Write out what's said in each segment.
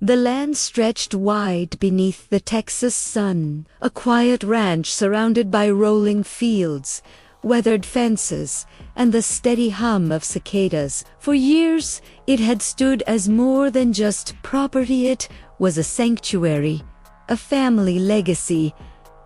The land stretched wide beneath the Texas sun, a quiet ranch surrounded by rolling fields, weathered fences, and the steady hum of cicadas. For years, it had stood as more than just property. It was a sanctuary, a family legacy,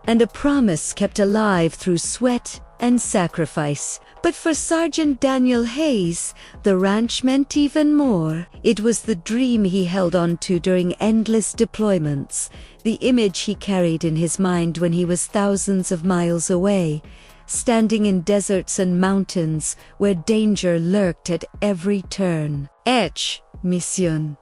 and a promise kept alive through sweat and sacrifice. But for Sergeant Daniel Hayes, the ranch meant even more. It was the dream he held on to during endless deployments, the image he carried in his mind when he was thousands of miles away, standing in deserts and mountains where danger lurked at every turn. Mission.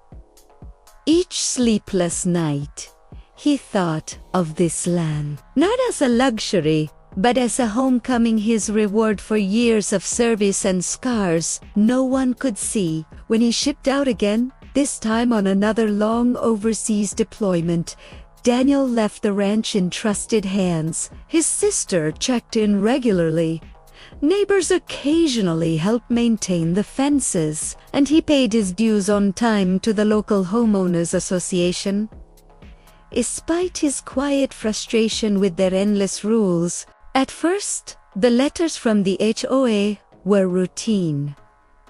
Each sleepless night, he thought of this land, not as a luxury, but as a homecoming, his reward for years of service and scars no one could see. When he shipped out again, this time on another long overseas deployment, Daniel left the ranch in trusted hands. His sister checked in regularly. Neighbors occasionally helped maintain the fences, and he paid his dues on time to the local homeowners association. Despite his quiet frustration with their endless rules, at first, the letters from the HOA were routine.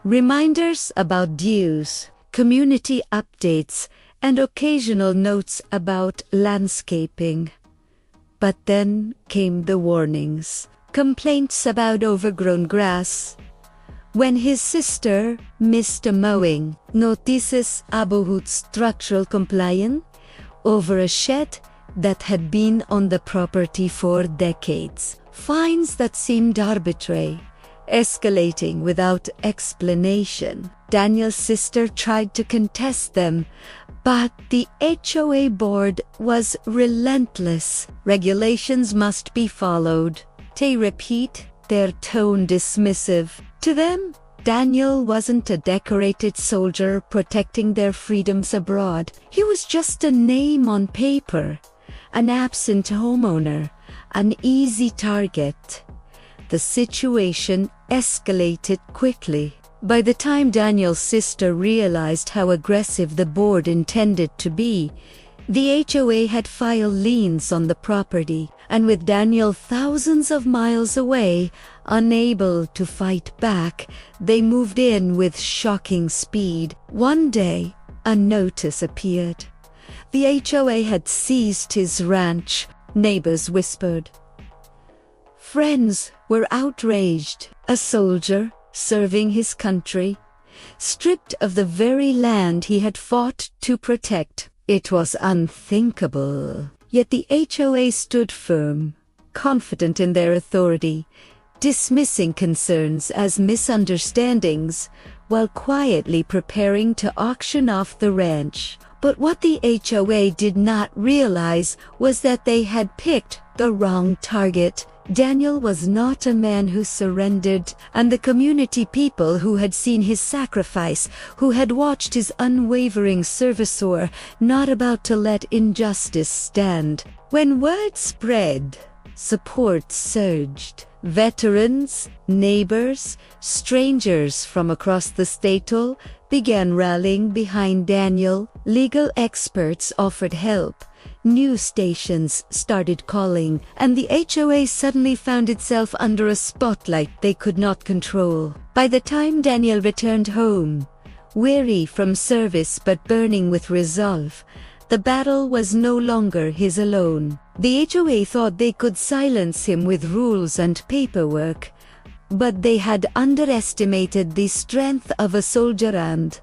Reminders about dues, community updates, and occasional notes about landscaping. But then came the warnings, complaints about overgrown grass. When his sister missed a mowing, notices about structural compliance over a shed that had been on the property for decades. Fines that seemed arbitrary, escalating without explanation. Daniel's sister tried to contest them, but the HOA board was relentless. Regulations must be followed. They repeat, their tone dismissive. To them, Daniel wasn't a decorated soldier protecting their freedoms abroad. He was just a name on paper. An absent homeowner, an easy target. The situation escalated quickly. By the time Daniel's sister realized how aggressive the board intended to be, the HOA had filed liens on the property, and with Daniel thousands of miles away, unable to fight back, they moved in with shocking speed. One day, a notice appeared. The HOA had seized his ranch, neighbors whispered. Friends were outraged. A soldier, serving his country, stripped of the very land he had fought to protect. It was unthinkable. Yet the HOA stood firm, confident in their authority, dismissing concerns as misunderstandings, while quietly preparing to auction off the ranch. But what the HOA did not realize was that they had picked the wrong target. Daniel was not a man who surrendered, and the community people who had seen his sacrifice, who had watched his unwavering service, were not about to let injustice stand. When word spread, support surged. Veterans, neighbors, strangers from across the state began rallying behind Daniel. Legal experts offered help. News stations started calling, and the HOA suddenly found itself under a spotlight they could not control. By the time Daniel returned home, weary from service but burning with resolve, the battle was no longer his alone. The HOA thought they could silence him with rules and paperwork, but they had underestimated the strength of a soldier and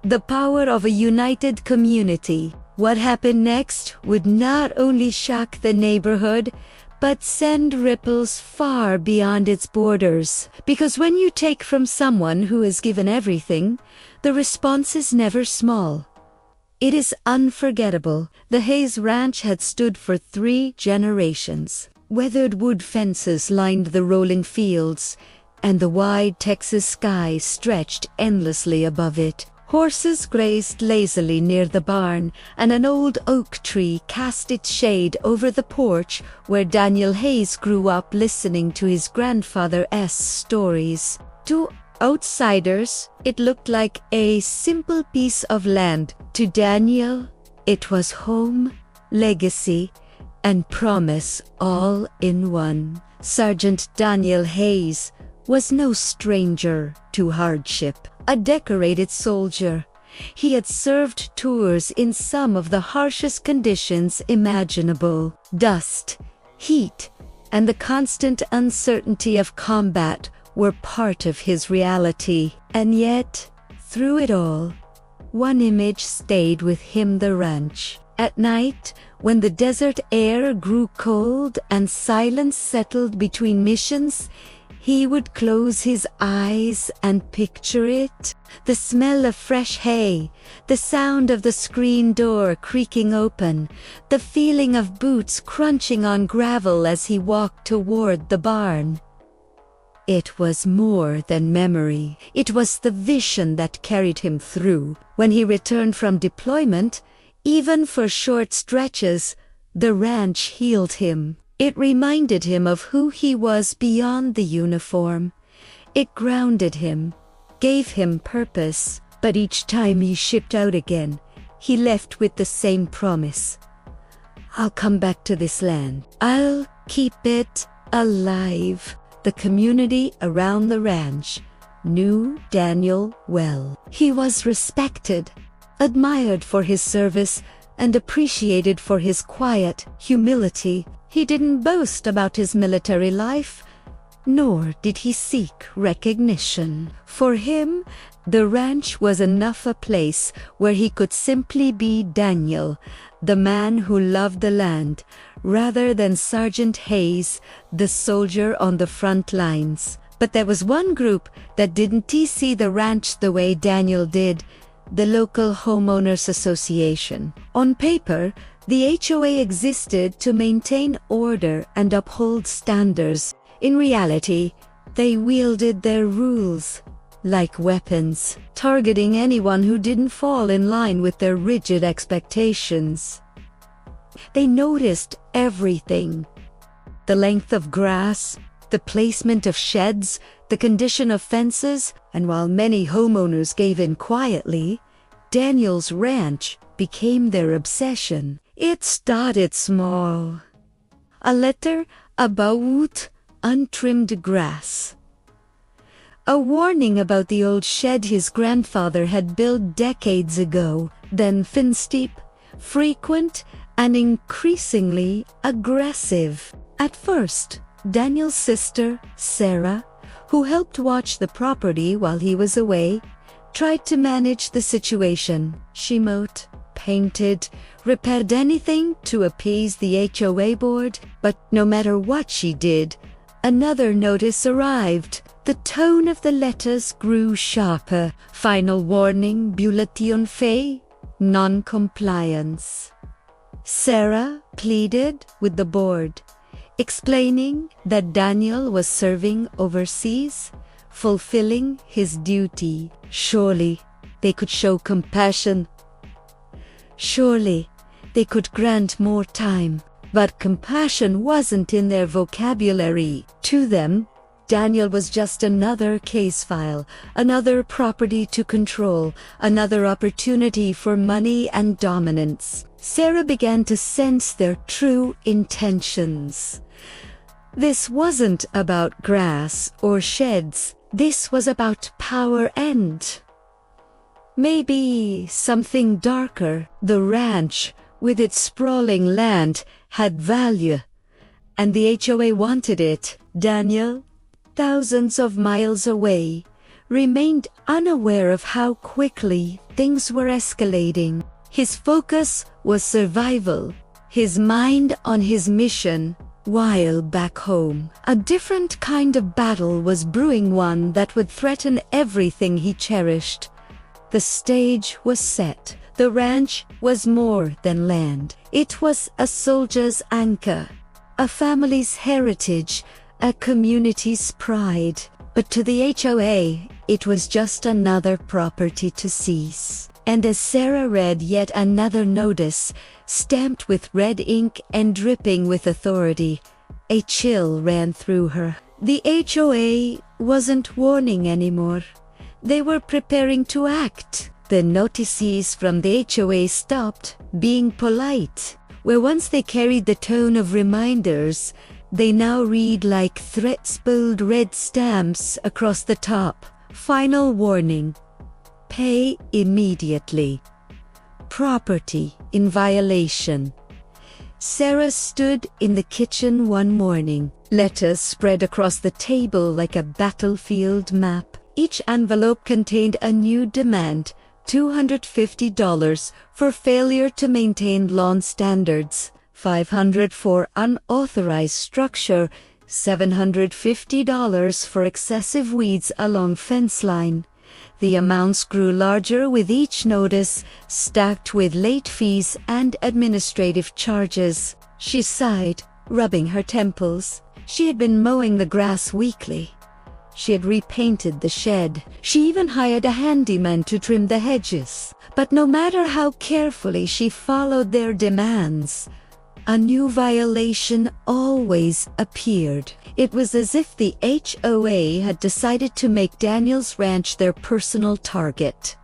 the power of a united community. What happened next would not only shock the neighborhood, but send ripples far beyond its borders. Because when you take from someone who has given everything, the response is never small. It is unforgettable. The Hayes Ranch had stood for 3 generations. Weathered wood fences lined the rolling fields, and the wide Texas sky stretched endlessly above it. Horses grazed lazily near the barn, and an old oak tree cast its shade over the porch where Daniel Hayes grew up listening to his grandfather's stories. To outsiders, it looked like a simple piece of land. To Daniel, it was home, legacy, and promise all in one. Sergeant Daniel Hayes was no stranger to hardship. A decorated soldier, he had served tours in some of the harshest conditions imaginable. Dust, heat, and the constant uncertainty of combat were part of his reality. And yet, through it all, one image stayed with him: the ranch. At night, when the desert air grew cold and silence settled between missions, he would close his eyes and picture it. The smell of fresh hay, the sound of the screen door creaking open, the feeling of boots crunching on gravel as he walked toward the barn. It was more than memory. It was the vision that carried him through. When he returned from deployment, even for short stretches, the ranch healed him. It reminded him of who he was beyond the uniform. It grounded him, gave him purpose. But each time he shipped out again, he left with the same promise: I'll come back to this land. I'll keep it alive. The community around the ranch knew Daniel well. He was respected, admired for his service, and appreciated for his quiet humility. He didn't boast about his military life, nor did he seek recognition. For him, the ranch was enough a place where he could simply be Daniel, the man who loved the land, rather than Sergeant Hayes, the soldier on the front lines. But there was one group that didn't see the ranch the way Daniel did: the local homeowners association. On paper, the HOA existed to maintain order and uphold standards. In reality, they wielded their rules like weapons, targeting anyone who didn't fall in line with their rigid expectations. They noticed everything: the length of grass, the placement of sheds, the condition of fences. And while many homeowners gave in quietly, Daniel's ranch became their obsession. It started small: a letter about untrimmed grass, a warning about the old shed his grandfather had built decades ago, then steep, frequent, and increasingly aggressive. At first, Daniel's sister, Sarah, who helped watch the property while he was away, tried to manage the situation. She mowed, painted, repaired anything to appease the HOA board. But no matter what she did, another notice arrived. The tone of the letters grew sharper: final warning, bulletin fait, non-compliance. Sarah pleaded with the board, explaining that Daniel was serving overseas, fulfilling his duty. Surely they could show compassion. Surely they could grant more time. But compassion wasn't in their vocabulary. To them, Daniel was just another case file, another property to control, another opportunity for money and dominance. Sarah began to sense their true intentions. This wasn't about grass or sheds. This was about power and maybe something darker. The ranch, with its sprawling land, had value, and the HOA wanted it. Daniel, thousands of miles away, remained unaware of how quickly things were escalating. His focus was survival, his mind on his mission, while back home, a different kind of battle was brewing, one that would threaten everything he cherished. The stage was set. The ranch was more than land. It was a soldier's anchor, a family's heritage, a community's pride. But to the HOA, it was just another property to seize. And as Sarah read yet another notice, stamped with red ink and dripping with authority, a chill ran through her. The HOA wasn't warning anymore. They were preparing to act. The notices from the HOA stopped being polite. Where once they carried the tone of reminders, they now read like threat-spilled red stamps across the top. Final warning. Pay immediately. Property in violation. Sarah stood in the kitchen one morning. Letters spread across the table like a battlefield map. Each envelope contained a new demand. $250 for failure to maintain lawn standards, $500 for unauthorized structure, $750 for excessive weeds along fence line. The amounts grew larger with each notice, stacked with late fees and administrative charges. She sighed, rubbing her temples. She had been mowing the grass weekly. She had repainted the shed. She even hired a handyman to trim the hedges. But no matter how carefully she followed their demands, a new violation always appeared. It was as if the HOA had decided to make Daniel's ranch their personal target.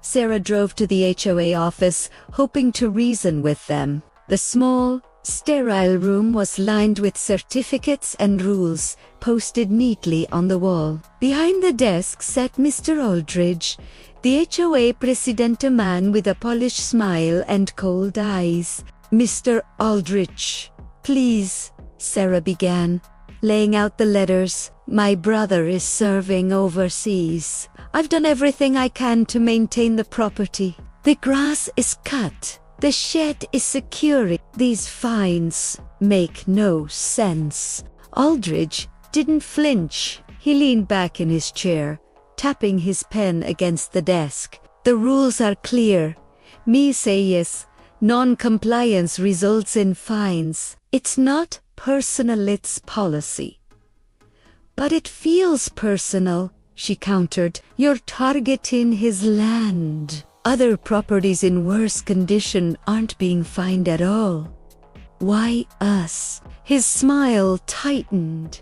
Sarah drove to the HOA office, hoping to reason with them. The small, sterile room was lined with certificates and rules, posted neatly on the wall. Behind the desk sat Mr. Aldridge, the HOA president, a man with a polished smile and cold eyes. "Mr. Aldrich, please," Sarah began, laying out the letters. "My brother is serving overseas. I've done everything I can to maintain the property. The grass is cut. The shed is secure. These fines make no sense." Aldridge didn't flinch. He leaned back in his chair, tapping his pen against the desk. "The rules are clear. Me say yes. Non-compliance results in fines. It's not personal, it's policy." "But it feels personal," she countered. "You're targeting his land. Other properties in worse condition aren't being fined at all. Why us?" His smile tightened.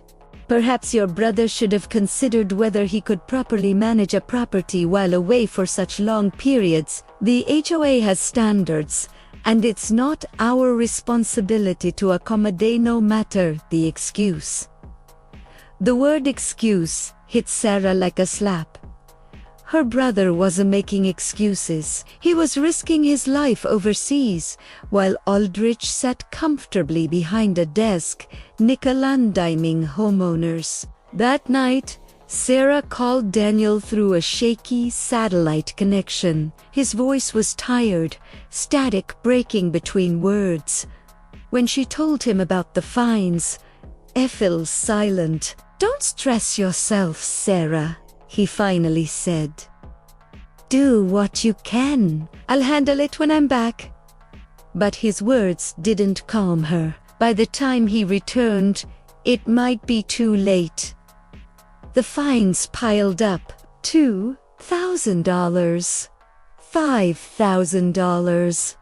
"Perhaps your brother should have considered whether he could properly manage a property while away for such long periods. The HOA has standards, and it's not our responsibility to accommodate, no matter the excuse." The word excuse hit Sarah like a slap. Her brother wasn't making excuses. He was risking his life overseas, while Aldrich sat comfortably behind a desk, nickel-and-diming homeowners. That night, Sarah called Daniel through a shaky satellite connection. His voice was tired, static breaking between words. When she told him about the fines, he fell silent. "Don't stress yourself, Sarah," he finally said. "Do what you can. I'll handle it when I'm back." But his words didn't calm her. By the time he returned, it might be too late. The fines piled up. $2,000. $5,000.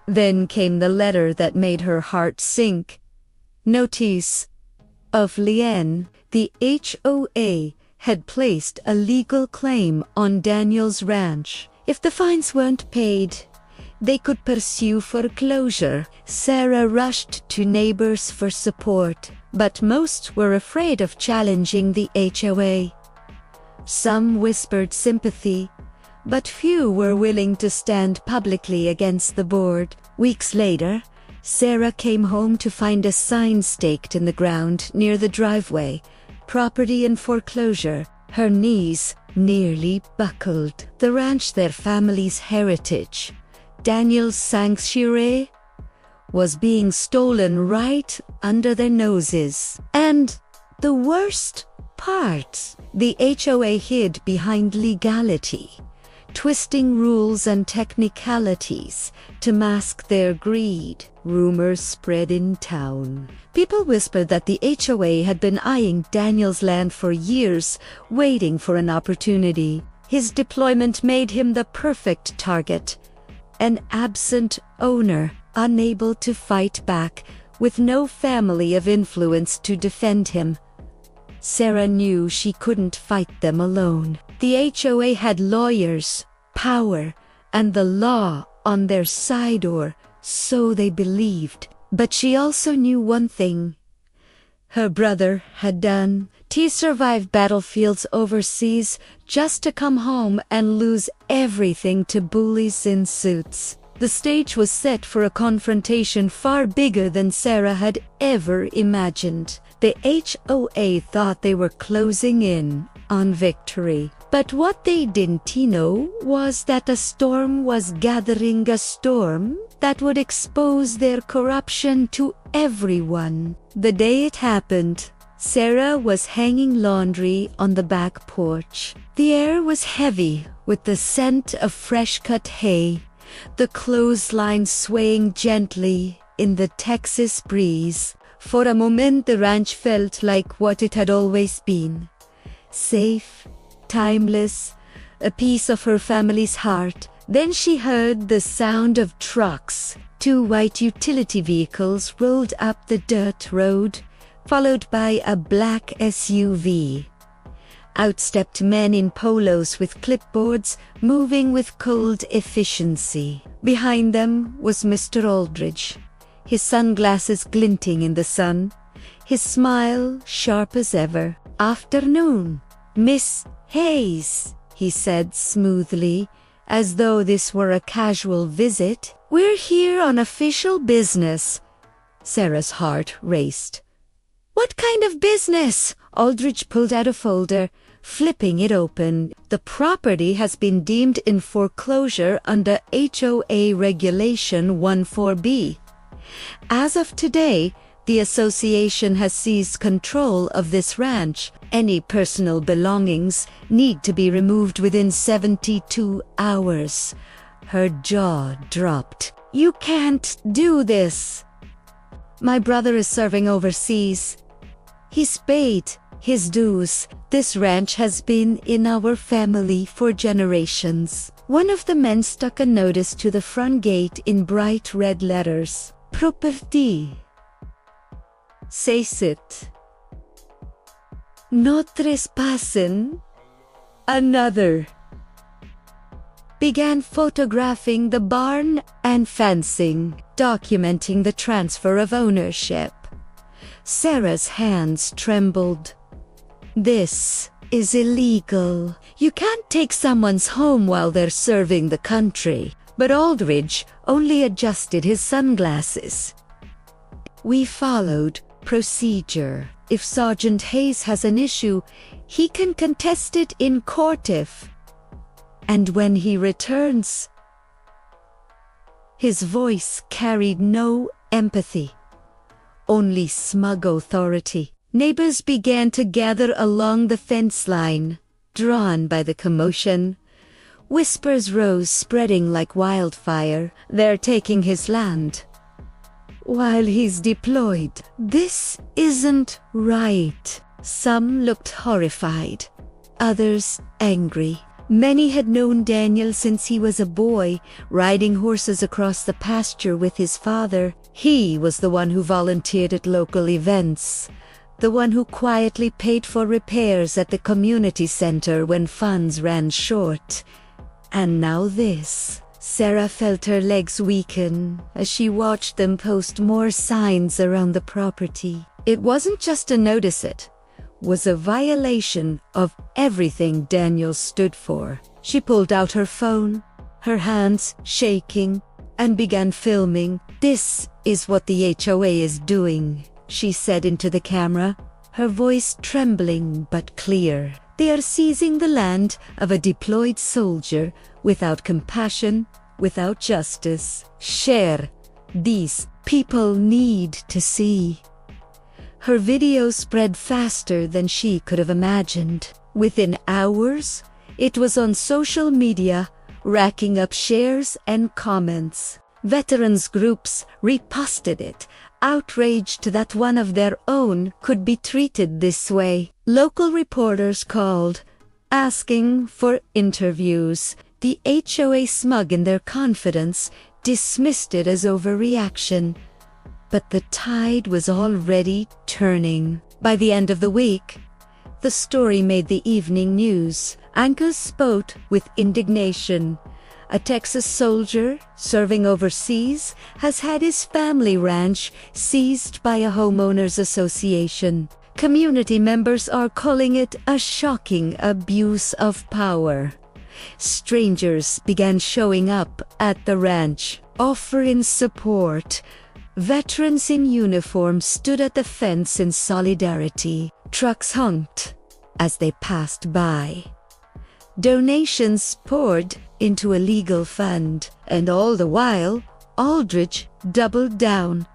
Then came the letter that made her heart sink. Notice of Lien. The HOA had placed a legal claim on Daniel's ranch. If the fines weren't paid, they could pursue foreclosure. Sarah rushed to neighbors for support, but most were afraid of challenging the HOA. Some whispered sympathy, but few were willing to stand publicly against the board. Weeks later, Sarah came home to find a sign staked in the ground near the driveway. Property in foreclosure. Her knees nearly buckled. The ranch, their family's heritage, Daniel's sanctuary, was being stolen right under their noses. And the worst part, the HOA hid behind legality, twisting rules and technicalities to mask their greed. Rumors spread in town. People whispered that the HOA had been eyeing Daniel's land for years, waiting for an opportunity. His deployment made him the perfect target. An absent owner, unable to fight back, with no family of influence to defend him. Sarah knew she couldn't fight them alone. The HOA had lawyers, power, and the law on their side, or so they believed. But she also knew one thing. Her brother had done. He survived battlefields overseas just to come home and lose everything to bullies in suits. The stage was set for a confrontation far bigger than Sarah had ever imagined. The HOA thought they were closing in on victory. But what they didn't know was that a storm was gathering, a storm that would expose their corruption to everyone. The day it happened, Sarah was hanging laundry on the back porch. The air was heavy with the scent of fresh-cut hay, the clothesline swaying gently in the Texas breeze. For a moment the ranch felt like what it had always been. Safe, timeless, a piece of her family's heart. Then she heard the sound of trucks. 2 white utility vehicles rolled up the dirt road, followed by a black SUV. Out stepped men in polos with clipboards, moving with cold efficiency. Behind them was Mr. Aldridge, his sunglasses glinting in the sun, his smile sharp as ever. "Afternoon, Miss Hayes," he said smoothly, as though this were a casual visit. "We're here on official business." Sarah's heart raced. "What kind of business?" Aldridge pulled out a folder, flipping it open. "The property has been deemed in foreclosure under HOA Regulation 14B. As of today, the association has seized control of this ranch. Any personal belongings need to be removed within 72 hours. Her jaw dropped. "You can't do this." "My brother is serving overseas. He's paid his dues. This ranch has been in our family for generations." One of the men stuck a notice to the front gate in bright red letters. "Property. Says it. No trespassing." Another began photographing the barn and fencing, documenting the transfer of ownership. Sarah's hands trembled. "This is illegal. You can't take someone's home while they're serving the country." But Aldridge only adjusted his sunglasses. "We followed procedure. If Sergeant Hayes has an issue, he can contest it in court if... and when he returns..." His voice carried no empathy, only smug authority. Neighbors began to gather along the fence line, drawn by the commotion. Whispers rose, spreading like wildfire. "They're taking his land while he's deployed. This isn't right." Some looked horrified, others angry. Many had known Daniel since he was a boy, riding horses across the pasture with his father. He was the one who volunteered at local events, the one who quietly paid for repairs at the community center when funds ran short. And now this. Sarah felt her legs weaken as she watched them post more signs around the property. It wasn't just a notice, it was a violation of everything Daniel stood for. She pulled out her phone, her hands shaking, and began filming. "This is what the HOA is doing," she said into the camera, her voice trembling but clear. "They are seizing the land of a deployed soldier without compassion, without justice. Share. These people need to see." Her video spread faster than she could have imagined. Within hours, it was on social media, racking up shares and comments. Veterans groups reposted it, outraged that one of their own could be treated this way. Local reporters called, asking for interviews. The HOA, smug in their confidence, dismissed it as overreaction. But the tide was already turning. By the end of the week, The story made the evening news. Anchors spoke with indignation. A Texas soldier serving overseas has had his family ranch seized by a homeowners association. Community members are calling it a shocking abuse of power. Strangers began showing up at the ranch, offering support. Veterans in uniform stood at the fence in solidarity. Trucks honked as they passed by. Donations poured into a legal fund, and all the while, Aldrich doubled down,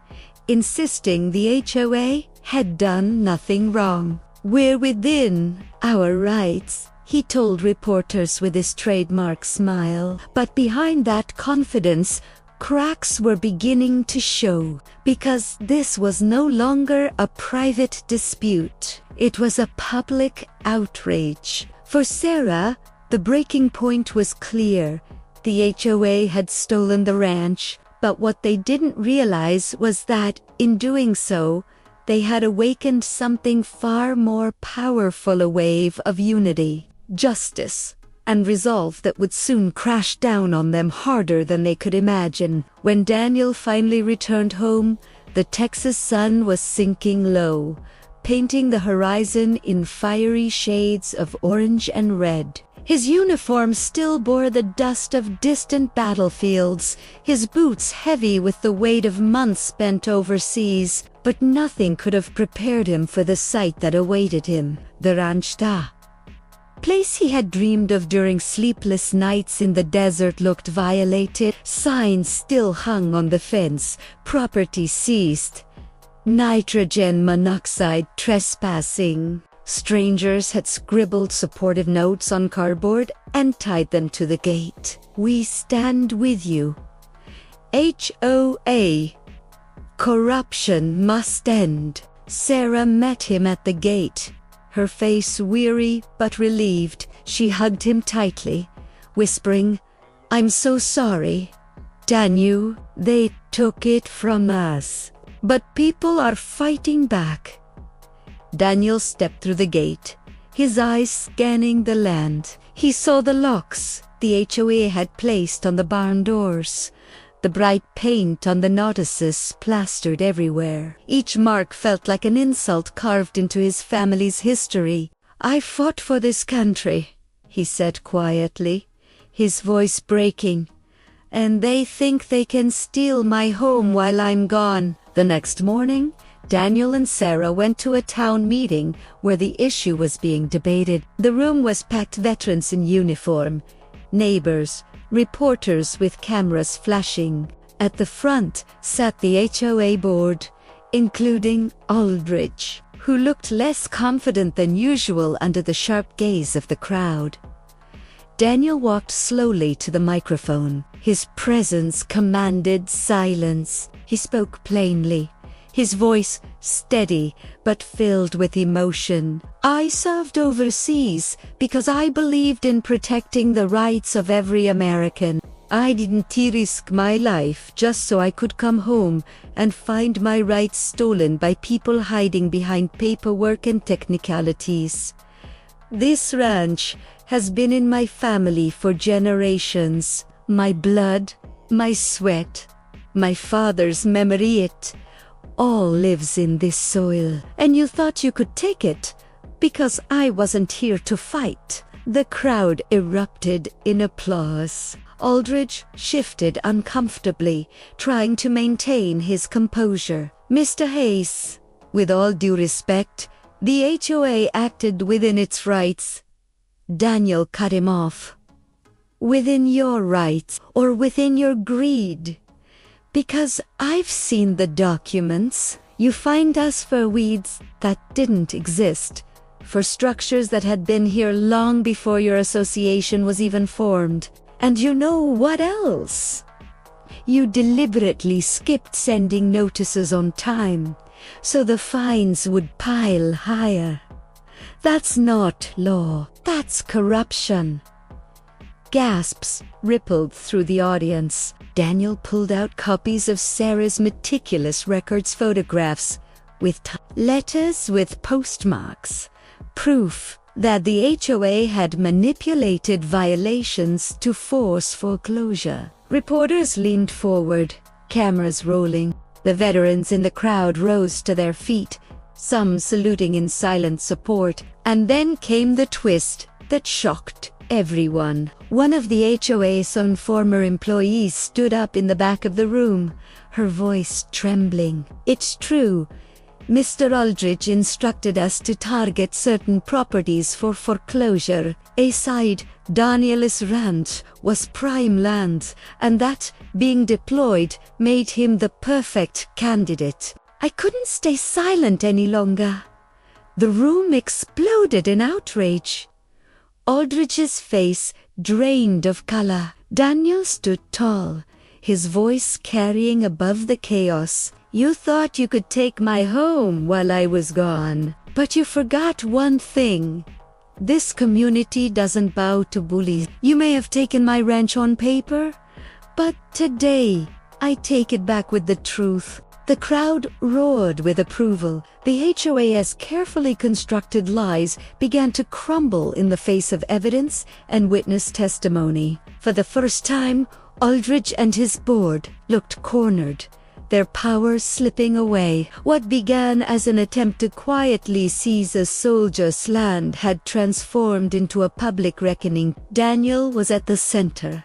insisting the HOA had done nothing wrong. "We're within our rights," he told reporters with his trademark smile. But behind that confidence, cracks were beginning to show, because this was no longer a private dispute. It was a public outrage. For Sarah, the breaking point was clear. The HOA had stolen the ranch, but what they didn't realize was that, in doing so, they had awakened something far more powerful, a wave of unity, justice, and resolve that would soon crash down on them harder than they could imagine. When Daniel finally returned home, the Texas sun was sinking low, painting the horizon in fiery shades of orange and red. His uniform still bore the dust of distant battlefields, his boots heavy with the weight of months spent overseas, but nothing could have prepared him for the sight that awaited him. The ranch, the place he had dreamed of during sleepless nights in the desert, looked violated. Signs still hung on the fence: property seized, nitrogen monoxide trespassing. Strangers had scribbled supportive notes on cardboard and tied them to the gate. "We stand with you. HOA. Corruption must end." Sarah met him at the gate, her face weary but relieved. She hugged him tightly, whispering, "I'm so sorry, Daniel. They took it from us, but people are fighting back." Daniel stepped through the gate, his eyes scanning the land. He saw the locks the HOA had placed on the barn doors, the bright paint on the notices plastered everywhere. Each mark felt like an insult carved into his family's history. "I fought for this country," he said quietly, his voice breaking, "and they think they can steal my home while I'm gone." The next morning, Daniel and Sarah went to a town meeting where the issue was being debated. The room was packed, veterans in uniform, neighbors, reporters with cameras flashing. At the front sat the HOA board, including Aldrich, who looked less confident than usual under the sharp gaze of the crowd. Daniel walked slowly to the microphone. His presence commanded silence. He spoke plainly, his voice steady but filled with emotion. "I served overseas because I believed in protecting the rights of every American. I didn't risk my life just so I could come home and find my rights stolen by people hiding behind paperwork and technicalities. This ranch has been in my family for generations. My blood, my sweat, my father's memory, it all lives in this soil. And you thought you could take it because I wasn't here to fight." The crowd erupted in applause. Aldrich shifted uncomfortably, trying to maintain his composure. "Mr. Hayes, with all due respect, the HOA acted within its rights." Daniel cut him off. "Within your rights or within your greed? Because I've seen the documents. You fined us for weeds that didn't exist, for structures that had been here long before your association was even formed. And you know what else? You deliberately skipped sending notices on time, so the fines would pile higher. That's not law, that's corruption." Gasps rippled through the audience. Daniel pulled out copies of Sarah's meticulous records, photographs with letters with postmarks, proof that the HOA had manipulated violations to force foreclosure. Reporters leaned forward, cameras rolling. The veterans in the crowd rose to their feet, some saluting in silent support, and then came the twist that shocked everyone. One of the HOA's own former employees stood up in the back of the room, her voice trembling. "It's true. Mr. Aldridge instructed us to target certain properties for foreclosure. Aside, Daniel's ranch was prime land, and that, being deployed, made him the perfect candidate." I couldn't stay silent any longer. The room exploded in outrage. Aldridge's face drained of color. Daniel stood tall, his voice carrying above the chaos. "You thought you could take my home while I was gone, but you forgot one thing. This community doesn't bow to bullies. You may have taken my ranch on paper, but today I take it back with the truth." The crowd roared with approval. The HOA's carefully constructed lies began to crumble in the face of evidence and witness testimony. For the first time, Aldridge and his board looked cornered, their power slipping away. What began as an attempt to quietly seize a soldier's land had transformed into a public reckoning. Daniel was at the center,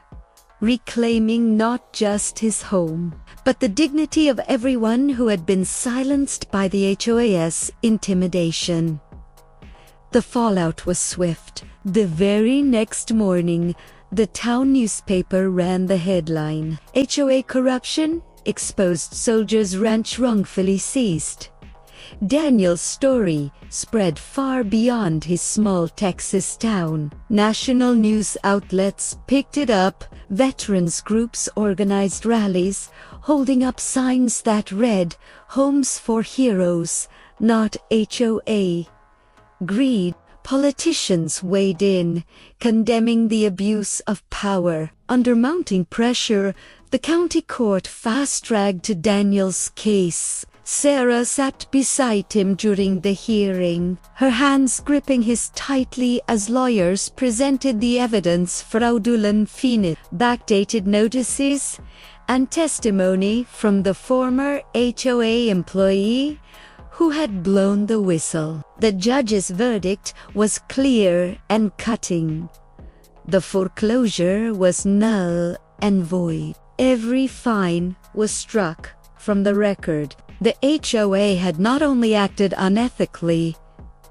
reclaiming not just his home, but the dignity of everyone who had been silenced by the HOA's intimidation. The fallout was swift. The very next morning, the town newspaper ran the headline, "HOA corruption, exposed soldiers' ranch wrongfully seized." Daniel's story spread far beyond his small Texas town. National news outlets picked it up. Veterans groups organized rallies, holding up signs that read, "Homes for Heroes, not HOA." Greed. Politicians weighed in, condemning the abuse of power. Under mounting pressure, the county court fast-tracked Daniel's case. Sarah sat beside him during the hearing, her hands gripping his tightly as lawyers presented the evidence, fraudulent finis, backdated notices, and testimony from the former HOA employee who had blown the whistle. The judge's verdict was clear and cutting. The foreclosure was null and void. Every fine was struck from the record. The HOA had not only acted unethically,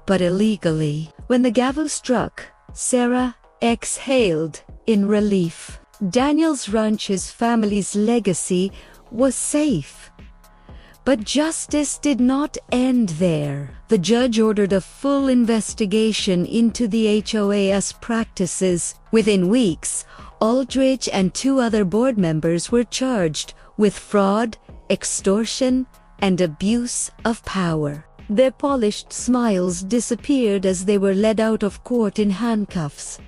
but illegally. When the gavel struck, Sarah exhaled in relief. Daniel's ranch, his family's legacy, was safe. But justice did not end there. The judge ordered a full investigation into the HOA's practices. Within weeks, Aldridge and 2 other board members were charged with fraud, extortion, and abuse of power. Their polished smiles disappeared as they were led out of court in handcuffs.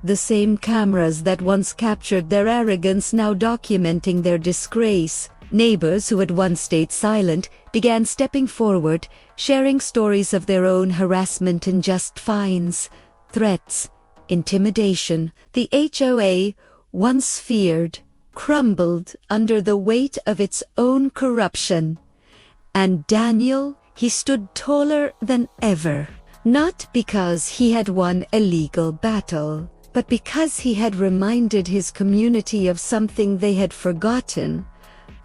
The same cameras that once captured their arrogance now documenting their disgrace. Neighbors who had once stayed silent began stepping forward, sharing stories of their own harassment and just fines, threats, intimidation. The HOA, once feared, crumbled under the weight of its own corruption. And Daniel, he stood taller than ever, not because he had won a legal battle, but because he had reminded his community of something they had forgotten: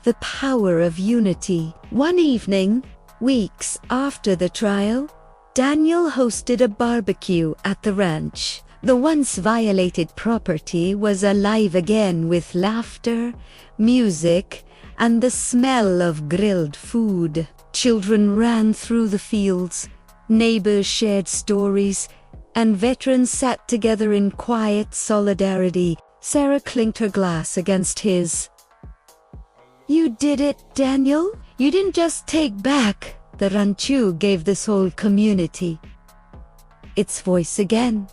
the power of unity. One evening, weeks after the trial, Daniel hosted a barbecue at the ranch. The once violated property was alive again with laughter, music, and the smell of grilled food. Children ran through the fields, neighbors shared stories, and veterans sat together in quiet solidarity. Sarah clinked her glass against his. "You did it, Daniel. You didn't just take back the ranch, you gave this whole community its voice again."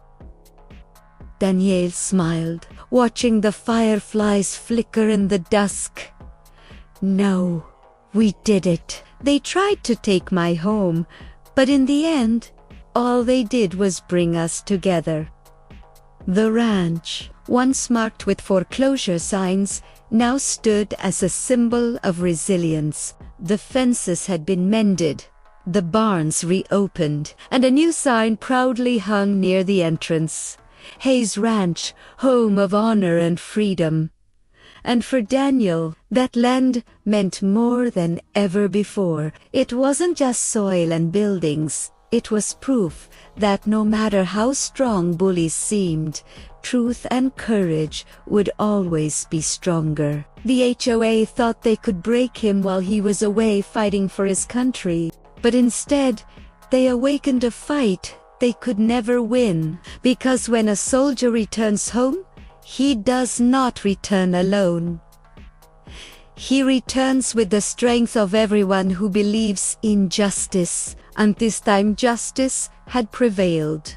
Daniel smiled, watching the fireflies flicker in the dusk. "No, we did it. They tried to take my home, but in the end, all they did was bring us together. The ranch, once marked with foreclosure signs, now stood as a symbol of resilience. The fences had been mended, the barns reopened, and a new sign proudly hung near the entrance. Hayes Ranch, home of honor and freedom. And for Daniel, that land meant more than ever before. It wasn't just soil and buildings. It was proof that no matter how strong bullies seemed, truth and courage would always be stronger. The HOA thought they could break him while he was away fighting for his country, but instead, they awakened a fight they could never win. Because when a soldier returns home, he does not return alone. He returns with the strength of everyone who believes in justice, and this time justice had prevailed.